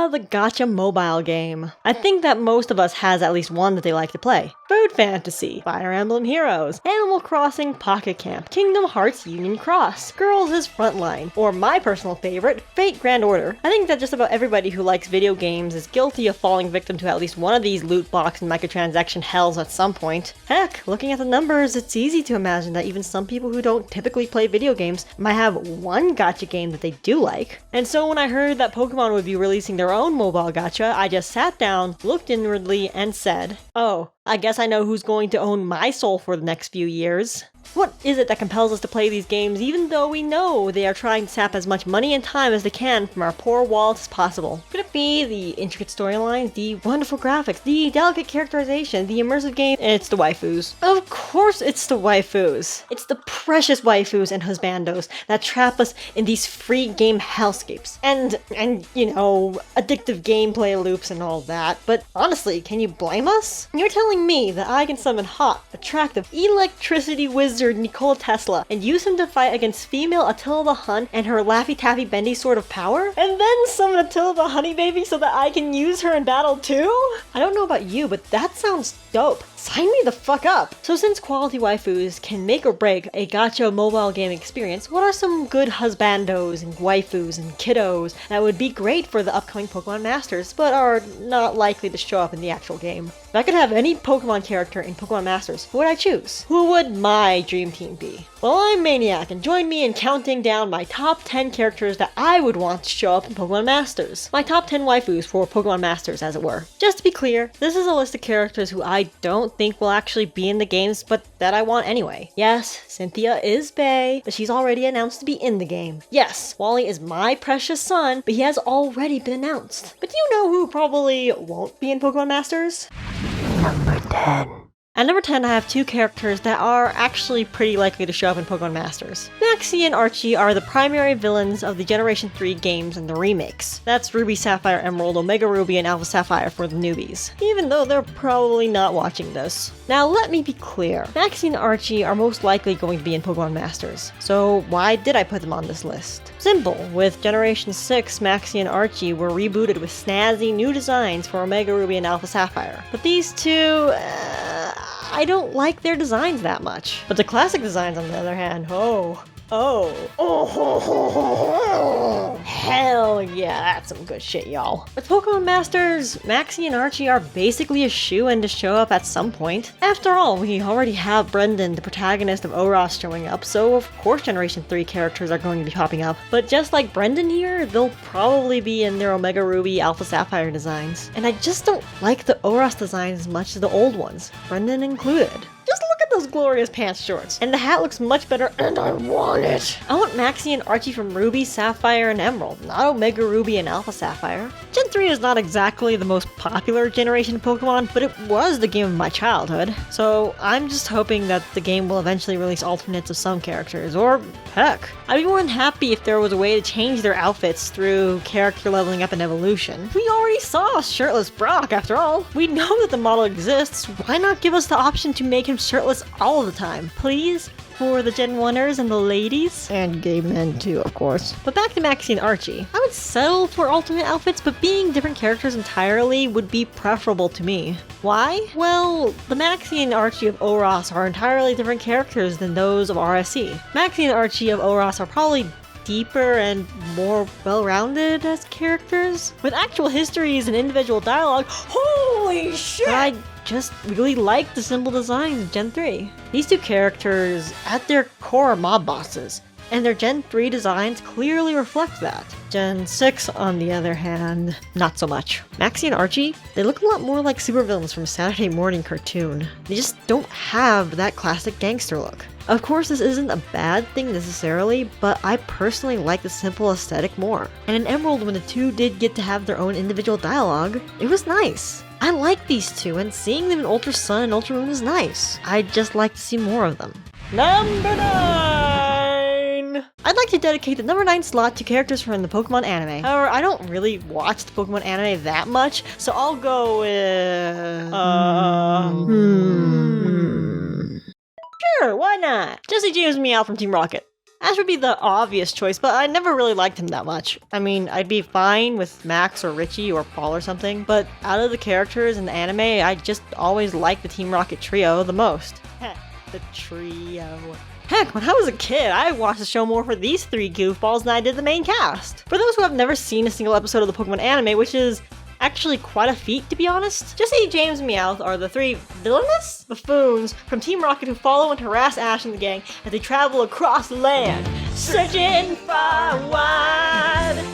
Now the gacha mobile game. I think that most of us has at least one that they like to play. Food Fantasy, Fire Emblem Heroes, Animal Crossing Pocket Camp, Kingdom Hearts Union Cross, Girls is Frontline, or my personal favorite, Fate Grand Order. I think that just about everybody who likes video games is guilty of falling victim to at least one of these loot box and microtransaction hells at some point. Heck, looking at the numbers, it's easy to imagine that even some people who don't typically play video games might have one gacha game that they do like. And so when I heard that Pokemon would be releasing their own mobile gacha, I just sat down, looked inwardly, and said, oh, I guess I know who's going to own my soul for the next few years. What is it that compels us to play these games even though we know they are trying to sap as much money and time as they can from our poor wallets as possible? Could it be the intricate storylines, the wonderful graphics, the delicate characterization, the immersive game? It's the waifus. Of course it's the waifus. It's the precious waifus and husbandos that trap us in these free game hellscapes. And you know, addictive gameplay loops and all that. But honestly, can you blame us? You're telling me that I can summon hot, attractive, electricity wizard Nikola Tesla and use him to fight against female Attila the Hun and her Laffy Taffy Bendy sword of power? And then summon Attila the Honey Baby so that I can use her in battle too? I don't know about you, but that sounds dope. Sign me the fuck up! So since quality waifus can make or break a gacha mobile game experience, what are some good husbandos and waifus and kiddos that would be great for the upcoming Pokemon Masters, but are not likely to show up in the actual game? If I could have any Pokemon character in Pokemon Masters, who would I choose? Who would my dream team be? Well, I'm Maniac, and join me in counting down my top 10 characters that I would want to show up in Pokemon Masters. My top 10 waifus for Pokemon Masters, as it were. Just to be clear, this is a list of characters who I don't think will actually be in the games, but that I want anyway. Yes, Cynthia is bae, but she's already announced to be in the game. Yes, Wally is my precious son, but he has already been announced. But do you know who probably won't be in Pokemon Masters? Number 10. At number 10, I have two characters that are actually pretty likely to show up in Pokemon Masters. Maxie and Archie are the primary villains of the Generation 3 games and the remakes. That's Ruby, Sapphire, Emerald, Omega Ruby, and Alpha Sapphire for the newbies, even though they're probably not watching this. Now let me be clear, Maxie and Archie are most likely going to be in Pokemon Masters, so why did I put them on this list? Simple, with Generation 6, Maxie and Archie were rebooted with snazzy new designs for Omega Ruby and Alpha Sapphire. But these two, I don't like their designs that much. But the classic designs, on the other hand, hell yeah, that's some good shit, y'all. With Pokemon Masters, Maxie and Archie are basically a shoo-in to show up at some point. After all, we already have Brendan, the protagonist of ORAS, showing up, so of course Generation 3 characters are going to be popping up. But just like Brendan here, they'll probably be in their Omega Ruby, Alpha Sapphire designs. And I just don't like the ORAS designs as much as the old ones, Brendan included. Just look at those glorious pants shorts. And the hat looks much better, and I want it. I want Maxie and Archie from Ruby, Sapphire, and Emerald, not Omega Ruby and Alpha Sapphire. Gen 3 is not exactly the most popular generation of Pokemon, but it was the game of my childhood. So I'm just hoping that the game will eventually release alternates of some characters, or heck, I'd be more than happy if there was a way to change their outfits through character leveling up and evolution. We already saw shirtless Brock, after all. We know that the model exists, why not give us the option to make him shirtless all the time, please? For the Gen 1ers and the ladies. And gay men too, of course. But back to Maxie and Archie. I would settle for alternate outfits, but being different characters entirely would be preferable to me. Why? Well, the Maxie and Archie of ORAS are entirely different characters than those of RSE. Maxie and Archie of ORAS are probably deeper and more well-rounded as characters, with actual histories and individual dialogue. Holy shit! I just really like the simple designs of Gen 3. These two characters, at their core, are mob bosses, and their Gen 3 designs clearly reflect that. Gen 6, on the other hand, not so much. Maxie and Archie, they look a lot more like supervillains from a Saturday morning cartoon. They just don't have that classic gangster look. Of course, this isn't a bad thing necessarily, but I personally like the simple aesthetic more. And in Emerald, when the two did get to have their own individual dialogue, it was nice. I like these two, and seeing them in Ultra Sun and Ultra Moon is nice. I'd just like to see more of them. Number 9! I'd like to dedicate the number 9 slot to characters from the Pokemon anime. However, I don't really watch the Pokemon anime that much, so I'll go with... Sure, why not? Jessie James Meow from Team Rocket. Ash would be the obvious choice, but I never really liked him that much. I mean, I'd be fine with Max or Richie or Paul or something, but out of the characters in the anime, I just always liked the Team Rocket trio the most. The trio. Heck, when I was a kid, I watched the show more for these three goofballs than I did the main cast. For those who have never seen a single episode of the Pokemon anime, which is actually quite a feat, to be honest, Jessie, James, and Meowth are the three villainous buffoons from Team Rocket who follow and harass Ash and the gang as they travel across the land, searching far and wide.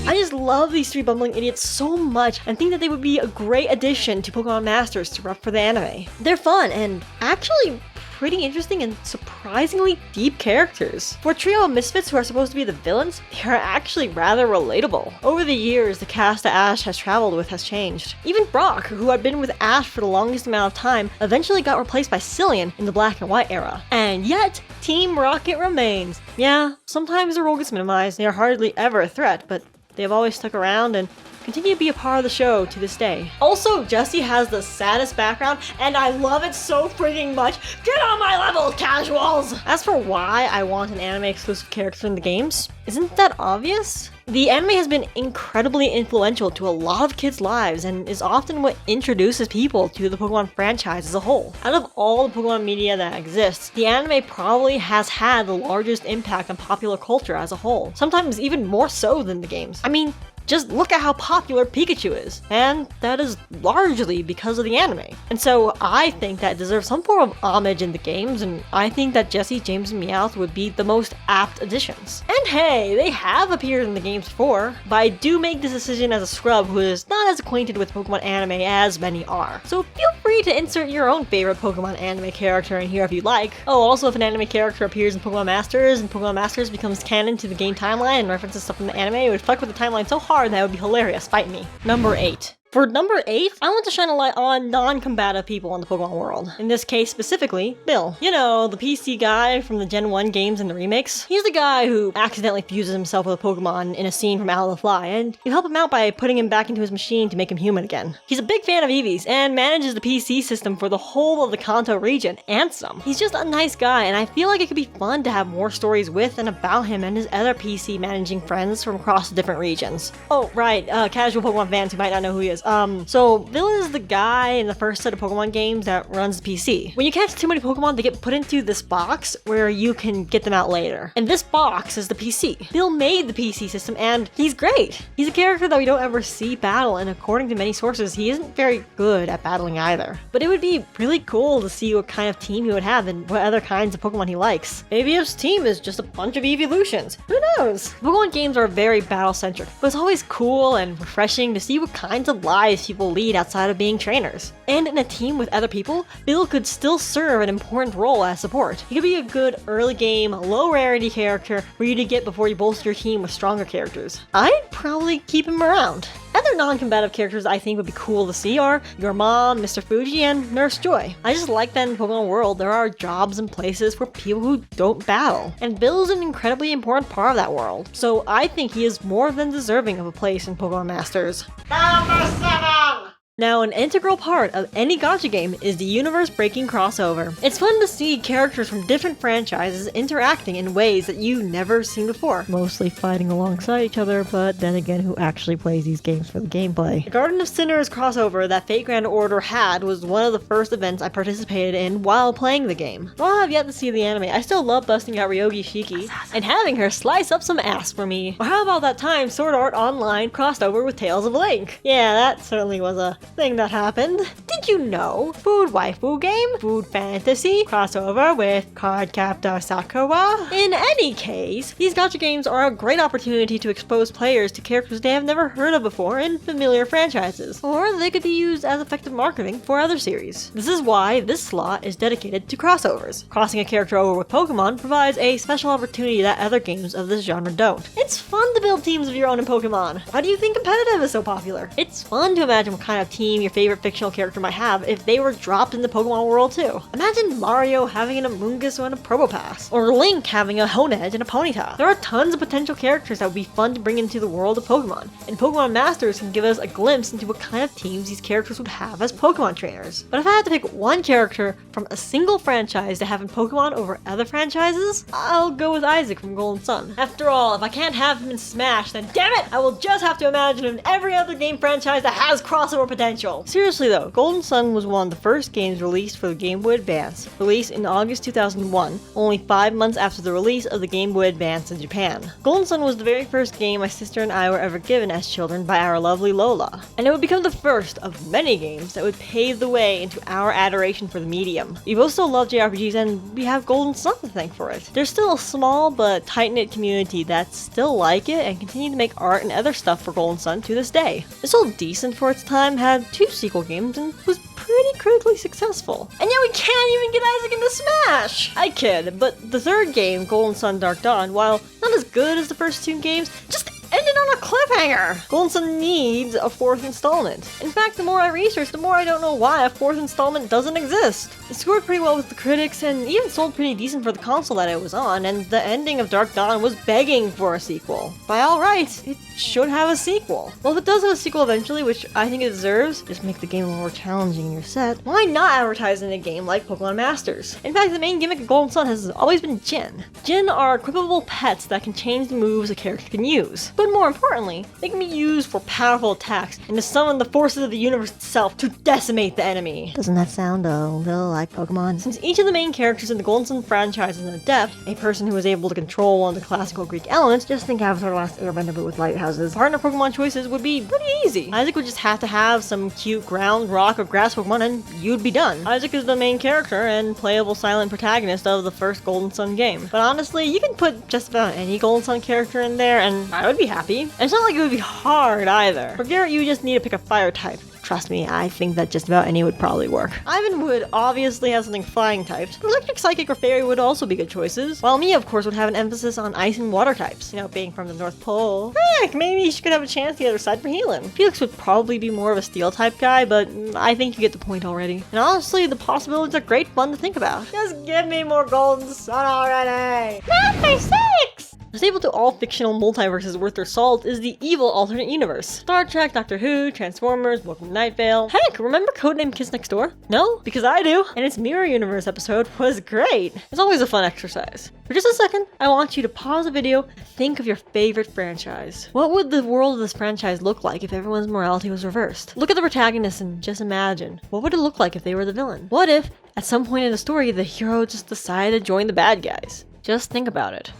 I just love these three bumbling idiots so much and think that they would be a great addition to Pokemon Masters to rep for the anime. They're fun and actually pretty interesting and surprisingly deep characters. For a trio of misfits who are supposed to be the villains, they are actually rather relatable. Over the years, the cast that Ash has traveled with has changed. Even Brock, who had been with Ash for the longest amount of time, eventually got replaced by Cillian in the Black and White era. And yet, Team Rocket remains. Yeah, sometimes their role gets minimized, they are hardly ever a threat, but they have always stuck around and continue to be a part of the show to this day. Also, Jessie has the saddest background, and I love it so freaking much. Get on my level, casuals! As for why I want an anime-exclusive character in the games, isn't that obvious? The anime has been incredibly influential to a lot of kids' lives and is often what introduces people to the Pokemon franchise as a whole. Out of all the Pokemon media that exists, the anime probably has had the largest impact on popular culture as a whole, sometimes even more so than the games. I mean, just look at how popular Pikachu is, and that is largely because of the anime. And so I think that it deserves some form of homage in the games, and I think that Jessie, James, and Meowth would be the most apt additions. And hey, they have appeared in the games before, but I do make this decision as a scrub who is not as acquainted with Pokemon anime as many are. So feel free to insert your own favorite Pokemon anime character in here if you'd like. Oh, also if an anime character appears in Pokemon Masters, and Pokemon Masters becomes canon to the game timeline and references stuff from the anime, it would fuck with the timeline so hard that would be hilarious. Fight me. Number 8. For number 8, I want to shine a light on non-combative people in the Pokemon world. In this case specifically, Bill. You know, the PC guy from the Gen 1 games and the remakes. He's the guy who accidentally fuses himself with a Pokemon in a scene from Out of the Fly, and you help him out by putting him back into his machine to make him human again. He's a big fan of Eevees, and manages the PC system for the whole of the Kanto region, and some. He's just a nice guy, and I feel like it could be fun to have more stories with and about him and his other PC managing friends from across the different regions. Oh, right, casual Pokemon fans who might not know who he is. So Bill is the guy in the first set of Pokemon games that runs the PC. When you catch too many Pokemon, they get put into this box where you can get them out later. And this box is the PC. Bill made the PC system and he's great. He's a character that we don't ever see battle, and according to many sources, he isn't very good at battling either. But it would be really cool to see what kind of team he would have and what other kinds of Pokemon he likes. Maybe his team is just a bunch of evolutions. Who knows? Pokemon games are very battle-centric, but it's always cool and refreshing to see what kinds of lives people lead outside of being trainers. And in a team with other people, Bill could still serve an important role as support. He could be a good early game, low rarity character for you to get before you bolster your team with stronger characters. I'd probably keep him around. Other non-combative characters I think would be cool to see are Your Mom, Mr. Fuji, and Nurse Joy. I just like that in the Pokemon world there are jobs and places for people who don't battle, and Bill is an incredibly important part of that world. So I think he is more than deserving of a place in Pokemon Masters. Number 7! Now, an integral part of any gacha game is the universe-breaking crossover. It's fun to see characters from different franchises interacting in ways that you've never seen before. Mostly fighting alongside each other, but then again, who actually plays these games for the gameplay? The Garden of Sinners crossover that Fate Grand Order had was one of the first events I participated in while playing the game. While I have yet to see the anime, I still love busting out Ryogi Shiki and having her slice up some ass for me. Or how about that time Sword Art Online crossed over with Tales of Link? Yeah, that certainly was a thing that happened. Did you know Food Waifu Game, Food Fantasy crossover with Cardcaptor Sakura? In any case, these gacha games are a great opportunity to expose players to characters they have never heard of before in familiar franchises, or they could be used as effective marketing for other series. This is why this slot is dedicated to crossovers. Crossing a character over with Pokemon provides a special opportunity that other games of this genre don't. It's fun to build teams of your own in Pokemon. Why do you think competitive is so popular? It's fun to imagine what kind of team your favorite fictional character might have if they were dropped in the Pokemon world too. Imagine Mario having an Amoonguss and a Probopass, or Link having a Honedge and a Ponyta. There are tons of potential characters that would be fun to bring into the world of Pokemon, and Pokemon Masters can give us a glimpse into what kind of teams these characters would have as Pokemon trainers. But if I had to pick one character from a single franchise to have in Pokemon over other franchises, I'll go with Isaac from Golden Sun. After all, if I can't have him in Smash, then damn it, I will just have to imagine him in every other game franchise that has crossover potential. Seriously though, Golden Sun was one of the first games released for the Game Boy Advance, released in August 2001, only 5 months after the release of the Game Boy Advance in Japan. Golden Sun was the very first game my sister and I were ever given as children by our lovely Lola, and it would become the first of many games that would pave the way into our adoration for the medium. We both still love JRPGs, and we have Golden Sun to thank for it. There's still a small but tight-knit community that still like it and continue to make art and other stuff for Golden Sun to this day. It's still decent for its time, had 2 sequel games, and was pretty critically successful. And yet we can't even get Isaac into Smash! I kid, but the third game, Golden Sun Dark Dawn, while not as good as the first 2 games, just ended on a cliffhanger! Golden Sun needs a 4th installment. In fact, the more I research, the more I don't know why a 4th installment doesn't exist. It scored pretty well with the critics and even sold pretty decent for the console that it was on, and the ending of Dark Dawn was begging for a sequel. By all rights, it should have a sequel. Well, if it does have a sequel eventually, which I think it deserves, just make the game a little more challenging in your set, why not advertise in a game like Pokemon Masters? In fact, the main gimmick of Golden Sun has always been Gin. Gin are equipable pets that can change the moves a character can use. But more importantly, they can be used for powerful attacks and to summon the forces of the universe itself to decimate the enemy. Doesn't that sound a little like Pokemon? Since each of the main characters in the Golden Sun franchise is an adept, a person who is able to control one of the classical Greek elements, just think Avatar: The Last Airbender but with lighthouses, partner Pokemon choices would be pretty easy. Isaac would just have to have some cute ground, rock, or grass Pokemon and you'd be done. Isaac is the main character and playable silent protagonist of the first Golden Sun game. But honestly, you can put just about any Golden Sun character in there and I would be happy. And it's not like it would be hard either. For Garrett, you just need to pick a fire type. Trust me, I think that just about any would probably work. Ivan would obviously have something flying typed. Electric, Psychic, or Fairy would also be good choices. While Mia, of course, would have an emphasis on ice and water types. You know, being from the North Pole. Heck, maybe she could have a chance the other side for healing. Felix would probably be more of a steel type guy, but I think you get the point already. And honestly, the possibilities are great fun to think about. Just give me more Golden Sun already! Number 6! Stable to all fictional multiverses worth their salt is the evil alternate universe. Star Trek, Doctor Who, Transformers, Welcome to Night Vale. Heck, remember Codename Kiss Next Door? No? Because I do. And its Mirror Universe episode was great. It's always a fun exercise. For just a second, I want you to pause the video and think of your favorite franchise. What would the world of this franchise look like if everyone's morality was reversed? Look at the protagonist and just imagine. What would it look like if they were the villain? What if, at some point in the story, the hero just decided to join the bad guys? Just think about it.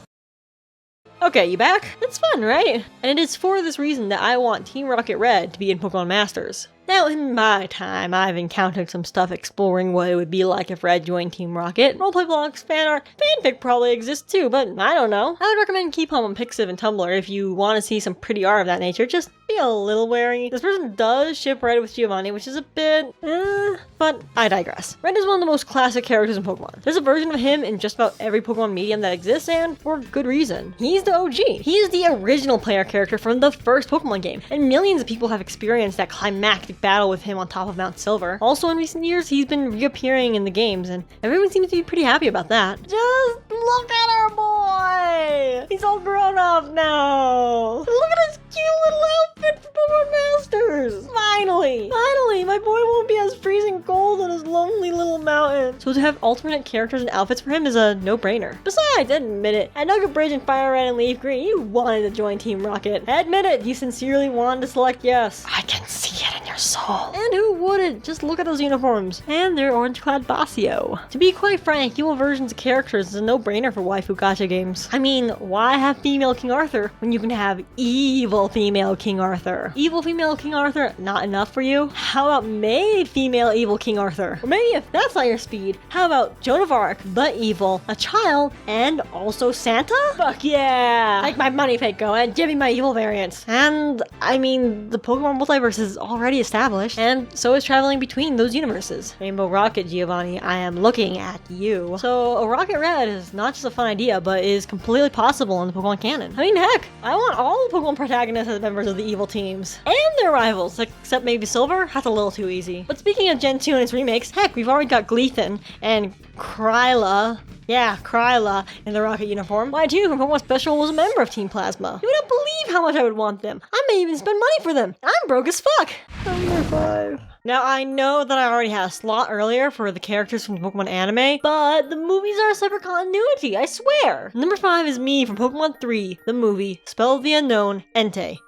Okay, you back? It's fun, right? And it is for this reason that I want Team Rocket Red to be in Pokemon Masters. Now, in my time, I've encountered some stuff exploring what it would be like if Red joined Team Rocket. Roleplay blogs, fan art, fanfic probably exists too, but I don't know. I would recommend Keepom on Pixiv and Tumblr if you want to see some pretty art of that nature. Just be a little wary. This person does ship Red with Giovanni, which is a bit, but I digress. Red is one of the most classic characters in Pokemon. There's a version of him in just about every Pokemon medium that exists, and for good reason. He's the OG. He is the original player character from the first Pokemon game, and millions of people have experienced that climactic battle with him on top of Mount Silver. Also, in recent years, he's been reappearing in the games, and everyone seems to be pretty happy about that. Just look at our boy! He's all grown up now! Look at his cute little outfit for Pokemon Masters! Finally! Finally! My boy won't be as freezing cold on his lonely little mountain. So to have alternate characters and outfits for him is a no-brainer. Besides, admit it, at Nugget Bridge and Fire Red and Leaf Green, you wanted to join Team Rocket. Admit it, you sincerely wanted to select yes. I can see it in your soul. And who wouldn't? Just look at those uniforms. And their orange-clad Basio. To be quite frank, evil versions of characters is a no-brainer for waifu gacha games. I mean, why have female King Arthur when you can have evil female King Arthur? Evil female King Arthur, not enough for you? How about made female evil King Arthur? Or maybe if that's not your speed, how about Joan of Arc, but evil, a child, and also Santa? Fuck yeah! Take my money, Fake Go, and give me my evil variants. And, I mean, the Pokemon multiverse is already established, and so is traveling between those universes. Rainbow Rocket, Giovanni, I am looking at you. So a Rocket Red is not just a fun idea, but is completely possible in the Pokemon canon. I mean, heck, I want all the Pokemon protagonists as members of the evil teams. And their rivals, except maybe Silver. That's a little too easy. But speaking of Gen 2 and its remakes, heck, we've already got Gleathan and Kryla. Yeah, Kryla in the Rocket uniform. Why too, from Pokemon Special was a member of Team Plasma. You wouldn't believe how much I would want them. I may even spend money for them. I'm broke as fuck. Number 5. Now, I know that I already had a slot earlier for the characters from the Pokemon anime, but the movies are a separate continuity, I swear. Number 5 is me from Pokemon 3, the movie, Spell of the Unknown, Entei.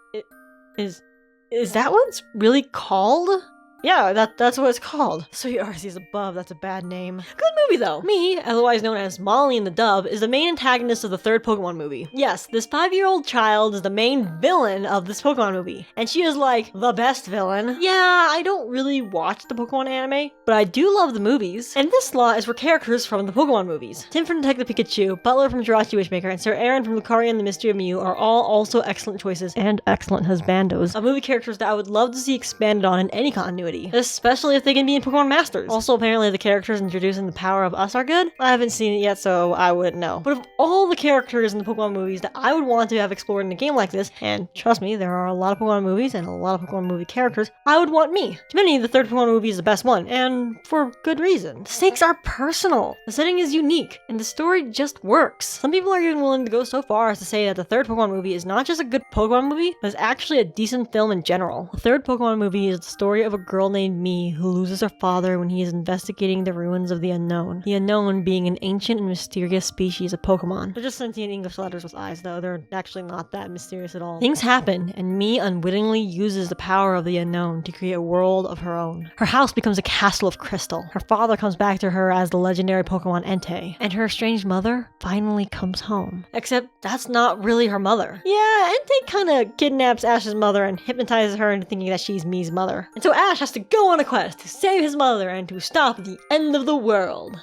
Is that what it's really called? Yeah, that's what it's called. So Arcee's above, that's a bad name. Good movie though. Me, otherwise known as Molly in the dub, is the main antagonist of the third Pokemon movie. Yes, this 5-year-old child is the main villain of this Pokemon movie. And she is like, the best villain. Yeah, I don't really watch the Pokemon anime, but I do love the movies. And this slot is for characters from the Pokemon movies. Tim from Detective Pikachu, Butler from Jirachi Wishmaker, and Sir Aaron from Lucaria and the Mystery of Mew are all also excellent choices and excellent husbandos of movie characters that I would love to see expanded on in any continuity. Especially if they can be in Pokemon Masters. Also, apparently the characters introducing the power of us are good. I haven't seen it yet, so I wouldn't know. But of all the characters in the Pokemon movies that I would want to have explored in a game like this, and trust me, there are a lot of Pokemon movies and a lot of Pokemon movie characters, I would want me. To many, the third Pokemon movie is the best one, and for good reason. The stakes are personal, the setting is unique, and the story just works. Some people are even willing to go so far as to say that the third Pokemon movie is not just a good Pokemon movie, but is actually a decent film in general. The third Pokemon movie is the story of a girl named Mii who loses her father when he is investigating the ruins of the Unknown. The Unknown being an ancient and mysterious species of Pokemon. They're just sentient English letters with eyes though, they're actually not that mysterious at all. Things happen, and Mii unwittingly uses the power of the Unknown to create a world of her own. Her house becomes a castle of crystal. Her father comes back to her as the legendary Pokemon Entei, and her estranged mother finally comes home. Except that's not really her mother. Yeah, Entei kinda kidnaps Ash's mother and hypnotizes her into thinking that she's Mii's mother. And so Ash has to go on a quest to save his mother and to stop the end of the world.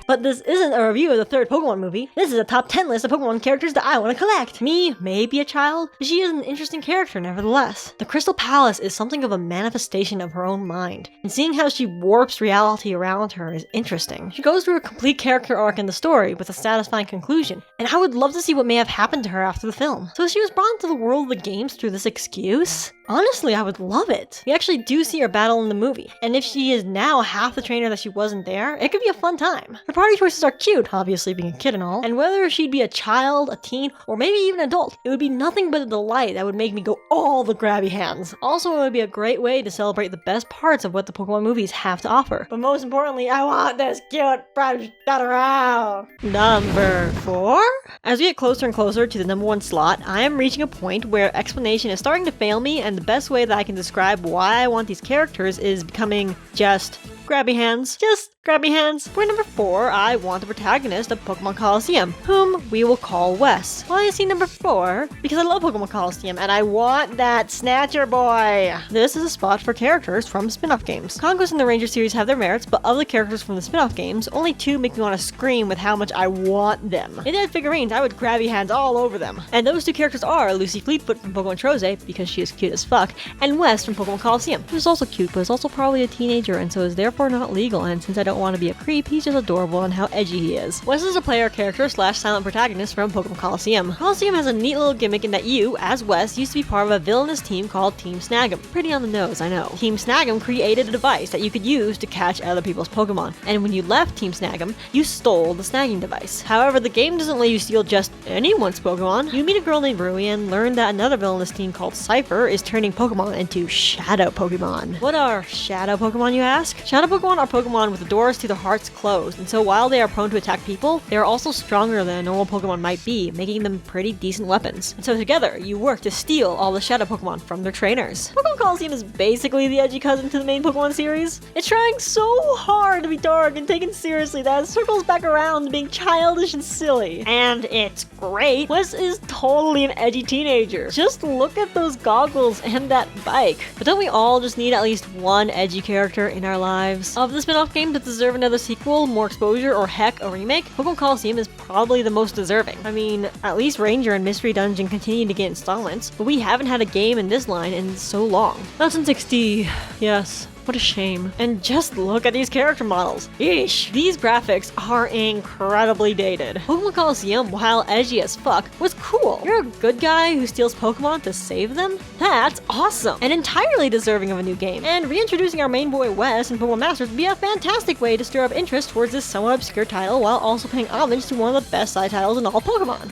But this isn't a review of the third Pokemon movie. This is a top 10 list of Pokemon characters that I want to collect. Mii may be a child, but she is an interesting character nevertheless. The Crystal Palace is something of a manifestation of her own mind, and seeing how she warps reality around her is interesting. She goes through a complete character arc in the story with a satisfying conclusion, and I would love to see what may have happened to her after the film. So she was brought into the world of the games through this excuse? Honestly, I would love it. We actually do see her battle in the movie, and if she is now half the trainer that she wasn't there, it could be a fun time. Her party choices are cute, obviously being a kid and all, and whether she'd be a child, a teen, or maybe even an adult, it would be nothing but a delight that would make me go all the grabby hands. Also, it would be a great way to celebrate the best parts of what the Pokemon movies have to offer. But most importantly, I want this cute French around. Number 4? As we get closer and closer to the number 1 slot, I am reaching a point where explanation is starting to fail me, and the best way that I can describe why I want these characters is becoming just grabby hands. Just grabby hands. For number 4, I want the protagonist of Pokemon Coliseum, whom we will call Wes. Why is he number 4? Because I love Pokemon Coliseum, and I want that Snatcher Boy! This is a spot for characters from spin-off games. Conquest and the Ranger series have their merits, but of the characters from the spin-off games, only 2 make me want to scream with how much I want them. If they had figurines, I would grabby hands all over them. And those 2 characters are Lucy Fleetfoot from Pokemon Troze, because she is cute as fuck, and Wes from Pokemon Coliseum, who's also cute, but is also probably a teenager, and so is therefore not legal, and since I don't want to be a creep, he's just adorable and how edgy he is. Wes is a player character / silent protagonist from Pokemon Coliseum. Coliseum has a neat little gimmick in that you, as Wes, used to be part of a villainous team called Team Snag'em. Pretty on the nose, I know. Team Snag'em created a device that you could use to catch other people's Pokemon, and when you left Team Snag'em, you stole the snagging device. However, the game doesn't let you steal just anyone's Pokemon. You meet a girl named Rui and learn that another villainous team called Cypher is turning Pokemon into Shadow Pokemon. What are Shadow Pokemon, you ask? Shadow Pokemon are Pokemon with the doors to their hearts closed, and so while they are prone to attack people, they are also stronger than a normal Pokemon might be, making them pretty decent weapons. And so together, you work to steal all the Shadow Pokemon from their trainers. Pokemon Coliseum is basically the edgy cousin to the main Pokemon series. It's trying so hard to be dark and taken seriously that it circles back around to being childish and silly. And it's great. Wes is totally an edgy teenager. Just look at those goggles and that bike. But don't we all just need at least one edgy character in our lives? Of the spin-off games, this deserve another sequel, more exposure, or heck, a remake, Pokemon Colosseum is probably the most deserving. I mean, at least Ranger and Mystery Dungeon continue to get installments, but we haven't had a game in this line in so long. Not since XD, yes. What a shame. And just look at these character models. Eesh. These graphics are incredibly dated. Pokemon Colosseum, while edgy as fuck, was cool. You're a good guy who steals Pokemon to save them? That's awesome. And entirely deserving of a new game. And reintroducing our main boy Wes in Pokemon Masters would be a fantastic way to stir up interest towards this somewhat obscure title while also paying homage to one of the best side titles in all Pokemon.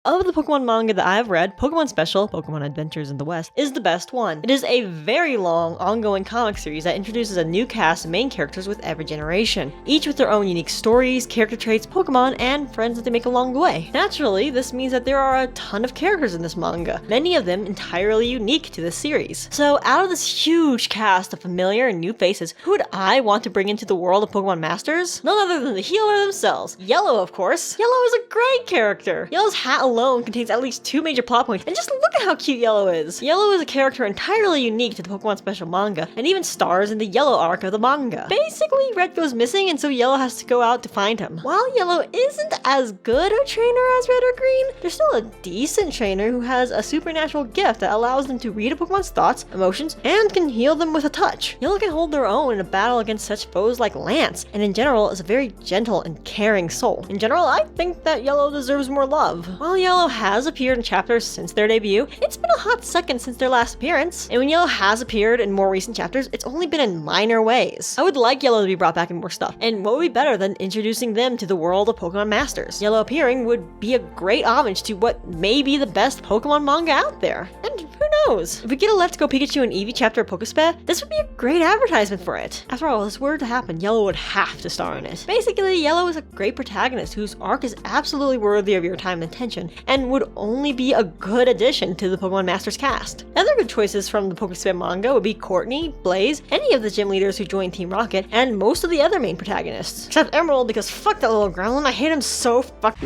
Of the Pokemon manga that I've read, Pokemon Special, Pokemon Adventures in the West, is the best one. It is a very long, ongoing comic series that introduces a new cast of main characters with every generation, each with their own unique stories, character traits, Pokemon, and friends that they make along the way. Naturally, this means that there are a ton of characters in this manga, many of them entirely unique to this series. So out of this huge cast of familiar and new faces, who would I want to bring into the world of Pokemon Masters? None other than the healer themselves. Yellow, of course. Yellow is a great character. Yellow's hat alone contains at least 2 major plot points, and just look at how cute Yellow is. Yellow is a character entirely unique to the Pokemon Special manga, and even stars in the Yellow arc of the manga. Basically, Red goes missing, and so Yellow has to go out to find him. While Yellow isn't as good a trainer as Red or Green, there's still a decent trainer who has a supernatural gift that allows them to read a Pokemon's thoughts, emotions, and can heal them with a touch. Yellow can hold their own in a battle against such foes like Lance, and in general is a very gentle and caring soul. In general, I think that Yellow deserves more love. While Yellow has appeared in chapters since their debut, it's been a hot second since their last appearance. And when Yellow has appeared in more recent chapters, it's only been in minor ways. I would like Yellow to be brought back in more stuff, and what would be better than introducing them to the world of Pokemon Masters? Yellow appearing would be a great homage to what may be the best Pokemon manga out there. And who knows? If we get a Let's Go Pikachu and Eevee chapter of Pokespé, this would be a great advertisement for it. After all, if this were to happen, Yellow would have to star in it. Basically, Yellow is a great protagonist whose arc is absolutely worthy of your time and attention, and would only be a good addition to the Pokemon Masters cast. Other good choices from the Pokespé manga would be Courtney, Blaze, any of the gym leaders who joined Team Rocket, and most of the other main protagonists. Except Emerald, because fuck that little gremlin, I hate him so fuck.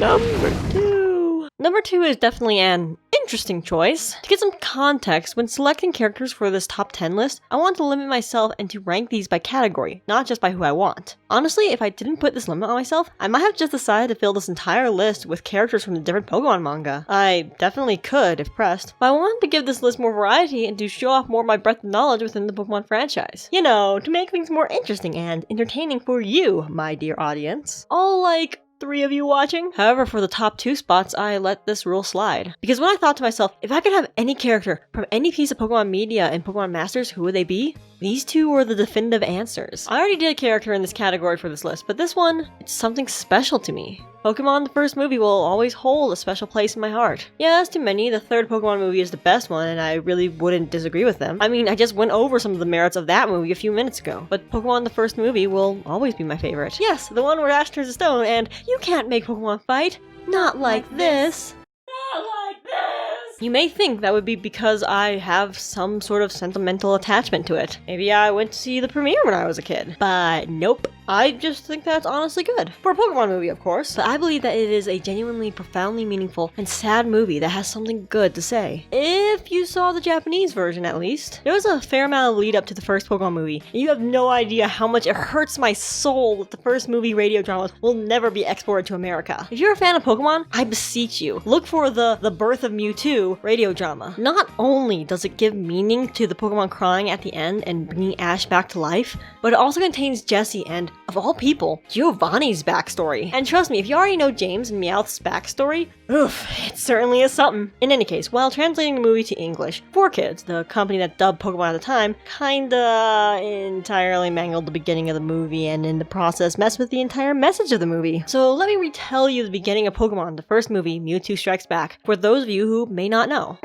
Number 2 is definitely an interesting choice. To get some context, when selecting characters for this top 10 list, I want to limit myself and to rank these by category, not just by who I want. Honestly, if I didn't put this limit on myself, I might have just decided to fill this entire list with characters from the different Pokemon manga. I definitely could if pressed, but I wanted to give this list more variety and to show off more of my breadth of knowledge within the Pokemon franchise. You know, to make things more interesting and entertaining for you, my dear audience. All like 3 of you watching. However, for the top 2 spots, I let this rule slide. Because when I thought to myself, if I could have any character from any piece of Pokemon media in Pokemon Masters, who would they be? These 2 were the definitive answers. I already did a character in this category for this list, but this one, it's something special to me. Pokemon the first movie will always hold a special place in my heart. Yeah, as to many, the third Pokemon movie is the best one, and I really wouldn't disagree with them. I mean, I just went over some of the merits of that movie a few minutes ago, but Pokemon the first movie will always be my favorite. Yes, the one where Ash turns to stone, and you can't make Pokemon fight. Not like this. Not like this! You may think that would be because I have some sort of sentimental attachment to it. Maybe I went to see the premiere when I was a kid. But nope. I just think that's honestly good. For a Pokemon movie, of course. But I believe that it is a genuinely, profoundly meaningful and sad movie that has something good to say. If you saw the Japanese version, at least. There was a fair amount of lead up to the first Pokemon movie, and you have no idea how much it hurts my soul that the first movie radio dramas will never be exported to America. If you're a fan of Pokemon, I beseech you, look for the Birth of Mewtwo radio drama. Not only does it give meaning to the Pokemon crying at the end and bringing Ash back to life, but it also contains Jessie and, of all people, Giovanni's backstory. And trust me, if you already know James and Meowth's backstory, oof, it certainly is something. In any case, while translating the movie to English, 4Kids, the company that dubbed Pokemon at the time, kinda entirely mangled the beginning of the movie and in the process messed with the entire message of the movie. So let me retell you the beginning of Pokemon, the first movie, Mewtwo Strikes Back, for those of you who may not know.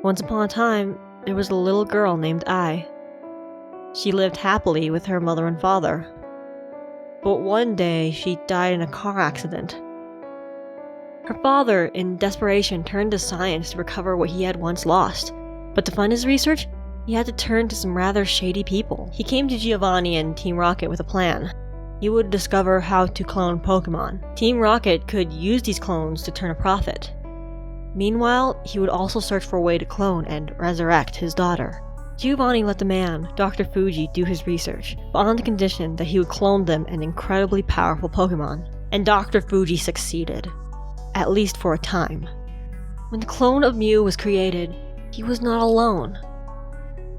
Once upon a time, there was a little girl named Ai. She lived happily with her mother and father. But one day, she died in a car accident. Her father, in desperation, turned to science to recover what he had once lost. But to fund his research, he had to turn to some rather shady people. He came to Giovanni and Team Rocket with a plan. He would discover how to clone Pokemon. Team Rocket could use these clones to turn a profit. Meanwhile, he would also search for a way to clone and resurrect his daughter. Giovanni let the man, Dr. Fuji, do his research, but on the condition that he would clone them an incredibly powerful Pokemon. And Dr. Fuji succeeded. At least for a time. When the clone of Mew was created, he was not alone.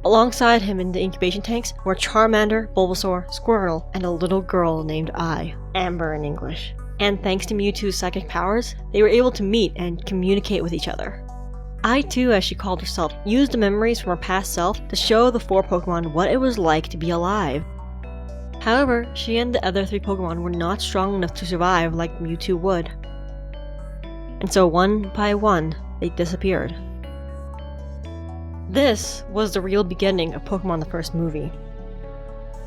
Alongside him in the incubation tanks were Charmander, Bulbasaur, Squirtle, and a little girl named Ai, Amber in English. And thanks to Mewtwo's psychic powers, they were able to meet and communicate with each other. Ai too, as she called herself, used the memories from her past self to show the 4 Pokemon what it was like to be alive. However, she and the other 3 Pokemon were not strong enough to survive like Mewtwo would. And so one by one, they disappeared. This was the real beginning of Pokemon the first movie.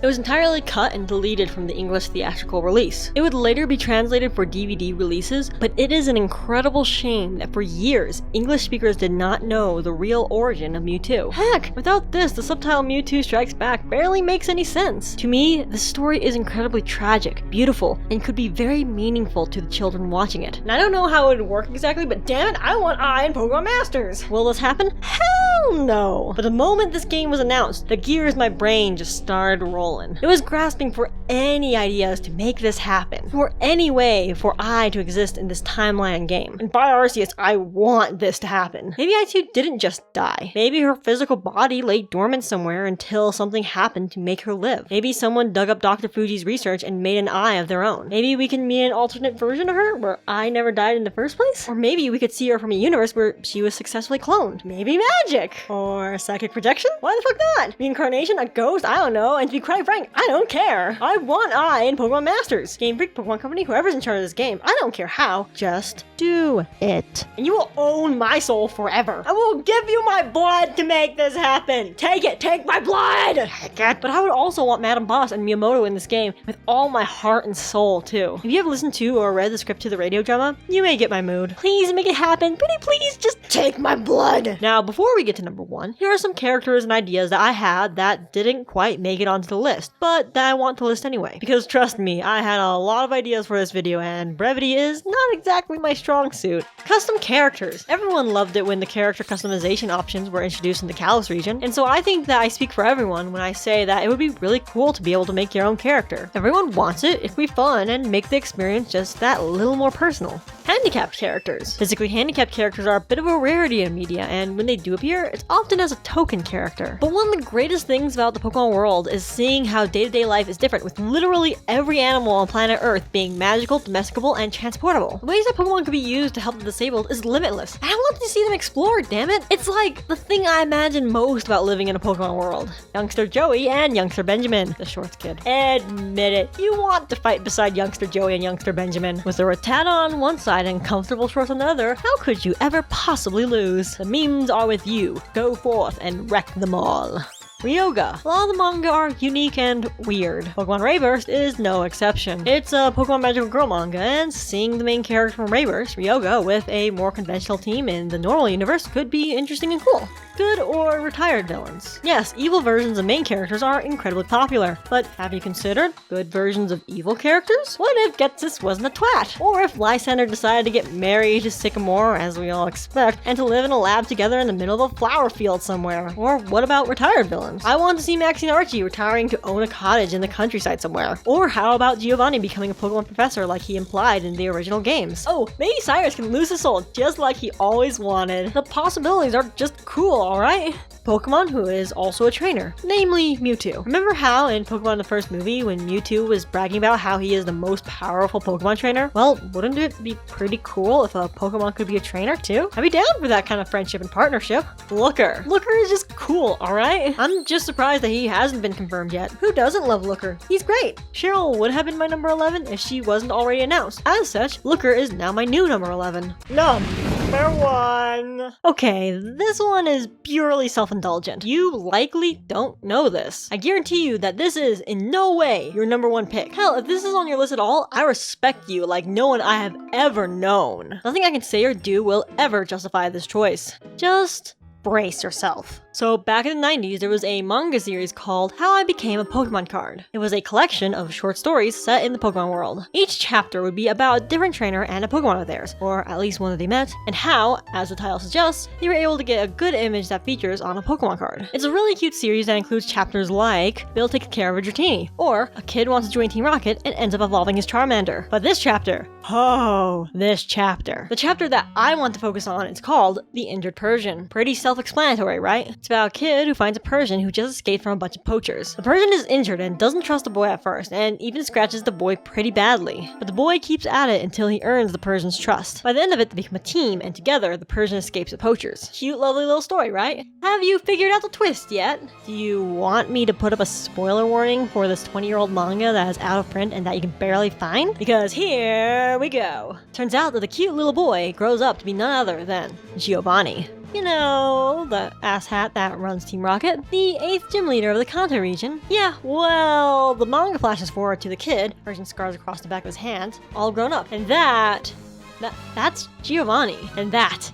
It was entirely cut and deleted from the English theatrical release. It would later be translated for DVD releases, but it is an incredible shame that for years, English speakers did not know the real origin of Mewtwo. Heck, without this, the subtitle Mewtwo Strikes Back barely makes any sense. To me, the story is incredibly tragic, beautiful, and could be very meaningful to the children watching it. And I don't know how it would work exactly, but damn it, I want Ai in Pokemon Masters! Will this happen? Hell no! But the moment this game was announced, the gears in my brain just started rolling. It was grasping for any ideas to make this happen, for any way for Ai to exist in this timeline game. And by Arceus, I want this to happen. Maybe Ai too didn't just die. Maybe her physical body lay dormant somewhere until something happened to make her live. Maybe someone dug up Dr. Fuji's research and made an Ai of their own. Maybe we can meet an alternate version of her where Ai never died in the first place? Or maybe we could see her from a universe where she was successfully cloned. Maybe magic! Or psychic projection? Why the fuck not? Reincarnation? A ghost? I don't know. And to be quite frank, I don't care. I want Ai in Pokemon Masters. Game Freak, Pokemon Company, whoever's in charge of this game, I don't care how. Just do it. And you will own my soul forever. I will give you my blood to make this happen. Take it. Take my blood. Take it. But I would also want Madam Boss and Miyamoto in this game with all my heart and soul too. If you have listened to or read the script to the radio drama, you may get my mood. Please make it happen. Pretty please just take my blood. Now, before we get to number 1, here are some characters and ideas that I had that didn't quite make it onto the list, but that I want to list anyway. Because trust me, I had a lot of ideas for this video and brevity is not exactly my strong suit. Custom characters. Everyone loved it when the character customization options were introduced in the Kalos region, and so I think that I speak for everyone when I say that it would be really cool to be able to make your own character. Everyone wants it, it could be fun, and make the experience just that little more personal. Handicapped characters. Physically handicapped characters are a bit of a rarity in media, and when they do appear, it's often as a token character. But one of the greatest things about the Pokemon world is seeing how day-to-day life is different, with literally every animal on planet Earth being magical, domesticable, and transportable. The ways that Pokemon could be used to help the disabled is limitless. I want to see them explored, damn it! It's like the thing I imagine most about living in a Pokemon world. Youngster Joey and Youngster Benjamin, the Shorts kid. Admit it, you want to fight beside Youngster Joey and Youngster Benjamin. With a Rattata on one side and comfortable shorts on the other, how could you ever possibly lose? The memes are with you. Go forth and wreck them all. Ryoga. A lot of the manga are unique and weird. Pokemon Rayburst is no exception. It's a Pokemon Magical Girl manga, and seeing the main character from Rayburst, Ryoga, with a more conventional team in the normal universe could be interesting and cool. Good or retired villains. Yes, evil versions of main characters are incredibly popular, but have you considered good versions of evil characters? What if Getsis wasn't a twat? Or if Lysander decided to get married to Sycamore, as we all expect, and to live in a lab together in the middle of a flower field somewhere? Or what about retired villains? I want to see Maxie and Archie retiring to own a cottage in the countryside somewhere. Or how about Giovanni becoming a Pokemon professor like he implied in the original games? Oh, maybe Cyrus can lose his soul just like he always wanted. The possibilities are just cool, alright? Pokemon who is also a trainer, namely Mewtwo. Remember how in Pokemon the first movie when Mewtwo was bragging about how he is the most powerful Pokemon trainer? Well, wouldn't it be pretty cool if a Pokemon could be a trainer too? I'd be down for that kind of friendship and partnership. Looker. Looker is just cool, alright? I'm just surprised that he hasn't been confirmed yet. Who doesn't love Looker? He's great. Cheryl would have been my number 11 if she wasn't already announced. As such, Looker is now my new number 11. Number 1. Okay, this one is purely self-indulgent. You likely don't know this. I guarantee you that this is in no way your number 1 pick. Hell, if this is on your list at all, I respect you like no one I have ever known. Nothing I can say or do will ever justify this choice. Just brace yourself. So back in the 90s, there was a manga series called How I Became a Pokemon Card. It was a collection of short stories set in the Pokemon world. Each chapter would be about a different trainer and a Pokemon of theirs, or at least one that they met, and how, as the title suggests, they were able to get a good image that features on a Pokemon card. It's a really cute series that includes chapters like Bill takes care of a Dratini, or a kid wants to join Team Rocket and ends up evolving his Charmander. But this chapter, the chapter that I want to focus on is called The Injured Persian. Pretty self-explanatory, right? It's about a kid who finds a Persian who just escaped from a bunch of poachers. The Persian is injured and doesn't trust the boy at first, and even scratches the boy pretty badly. But the boy keeps at it until he earns the Persian's trust. By the end of it, they become a team, and together, the Persian escapes the poachers. Cute, lovely little story, right? Have you figured out the twist yet? Do you want me to put up a spoiler warning for this 20-year-old manga that is out of print and that you can barely find? Because here we go. Turns out that the cute little boy grows up to be none other than Giovanni. You know, the asshat that runs Team Rocket, the 8th gym leader of the Kanto region. Yeah, well, the manga flashes forward to the kid, Persian scars across the back of his hand, all grown up. And that's Giovanni. And that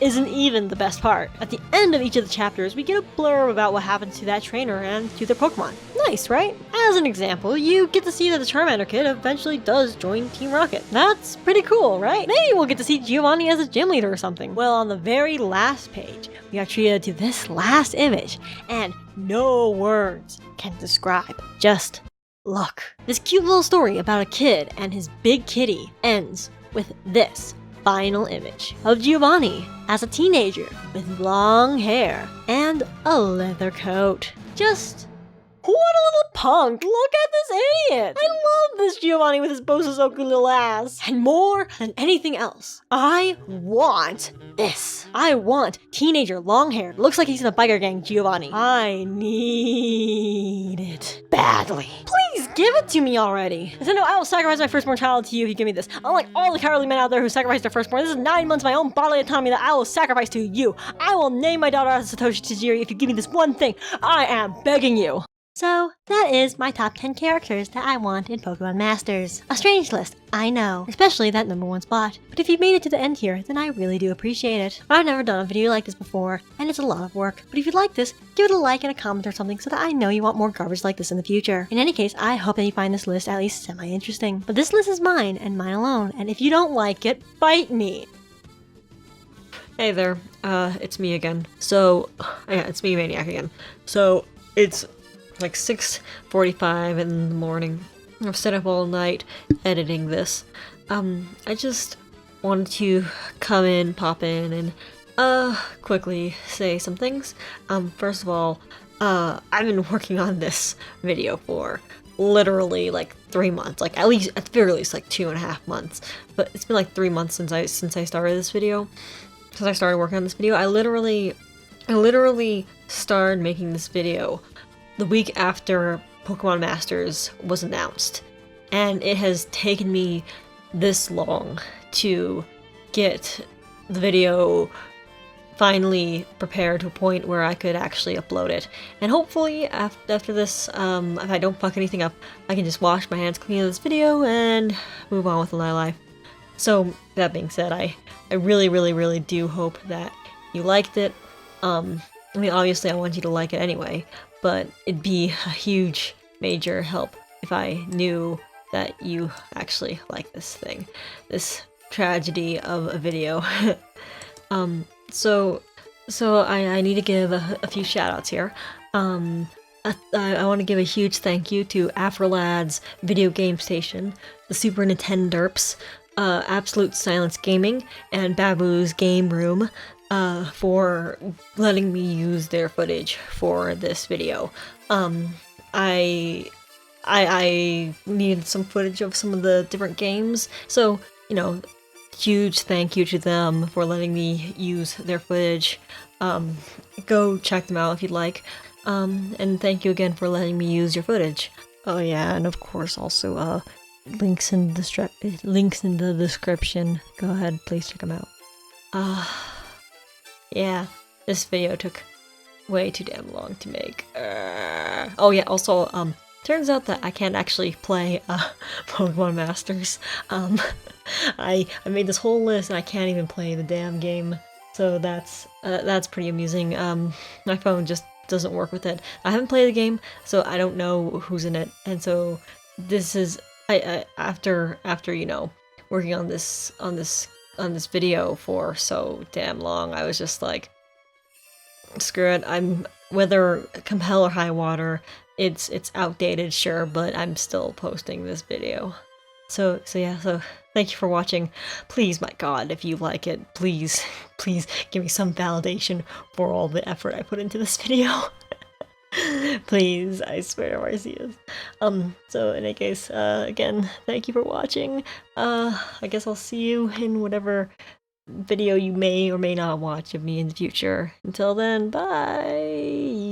isn't even the best part. At the end of each of the chapters, we get a blurb about what happened to that trainer and to their Pokemon. Nice, right? As an example, you get to see that the Charmander kid eventually does join Team Rocket. That's pretty cool, right? Maybe we'll get to see Giovanni as a gym leader or something. Well, on the very last page, we are treated to this last image, and no words can describe. Just look. This cute little story about a kid and his big kitty ends with this final image of Giovanni as a teenager with long hair and a leather coat. Just what a little punk! Look at this idiot! I love this Giovanni with his Bosozoku little ass. And more than anything else, I want this. I want teenager, long-haired, looks like he's in a biker gang Giovanni. I need it badly. Please give it to me already. I said, no, I will sacrifice my firstborn child to you if you give me this. Unlike all the cowardly men out there who sacrificed their firstborn, this is 9 months of my own bodily autonomy that I will sacrifice to you. I will name my daughter as Satoshi Tajiri if you give me this one thing. I am begging you. So, that is my top 10 characters that I want in Pokemon Masters. A strange list, I know, especially that #1 spot. But if you've made it to the end here, then I really do appreciate it. I've never done a video like this before, and it's a lot of work. But if you like this, give it a like and a comment or something so that I know you want more garbage like this in the future. In any case, I hope that you find this list at least semi-interesting. But this list is mine, and mine alone, and if you don't like it, bite me! Hey there, it's me again. So, yeah, it's me, Maniac, again. So, it's like 6:45 in the morning. I've stayed up all night editing this. I just wanted to pop in and quickly say some things. First of all, I've been working on this video for literally like 3 months, like at the very least like 2.5 months. But it's been like 3 months since I started this video. Since I started working on this video, I literally started making this video the week after Pokemon Masters was announced, and it has taken me this long to get the video finally prepared to a point where I could actually upload it. And hopefully after this, if I don't fuck anything up, I can just wash my hands clean of this video and move on with my life. So that being said, I really do hope that you liked it. I mean, obviously I want you to like it anyway, but it'd be a huge, major help if I knew that you actually like this thing. This tragedy of a video. So I need to give a few shoutouts here. I want to give a huge thank you to Afrolad's Video Game Station, the Super Nintenderps, Absolute Silence Gaming, and Babu's Game Room, for letting me use their footage for this video. I needed some footage of some of the different games, so, you know, huge thank you to them for letting me use their footage. Go check them out if you'd like. And thank you again for letting me use your footage. Oh yeah, and of course also, links in the description. Go ahead, please check them out. Yeah, this video took way too damn long to make. Oh yeah, also, turns out that I can't actually play, Pokemon Masters. I made this whole list and I can't even play the damn game. So that's pretty amusing. My phone just doesn't work with it. I haven't played the game, so I don't know who's in it. And so this is after you know working on this video for so damn long, I was just like, screw it. I'm whether come hell or high water, it's outdated, sure, but I'm still posting this video. So yeah, so thank you for watching. Please, my god, if you like it, please give me some validation for all the effort I put into this video. Please, I swear, Marcius. So in any case, again, thank you for watching. I guess I'll see you in whatever video you may or may not watch of me in the future. Until then, bye!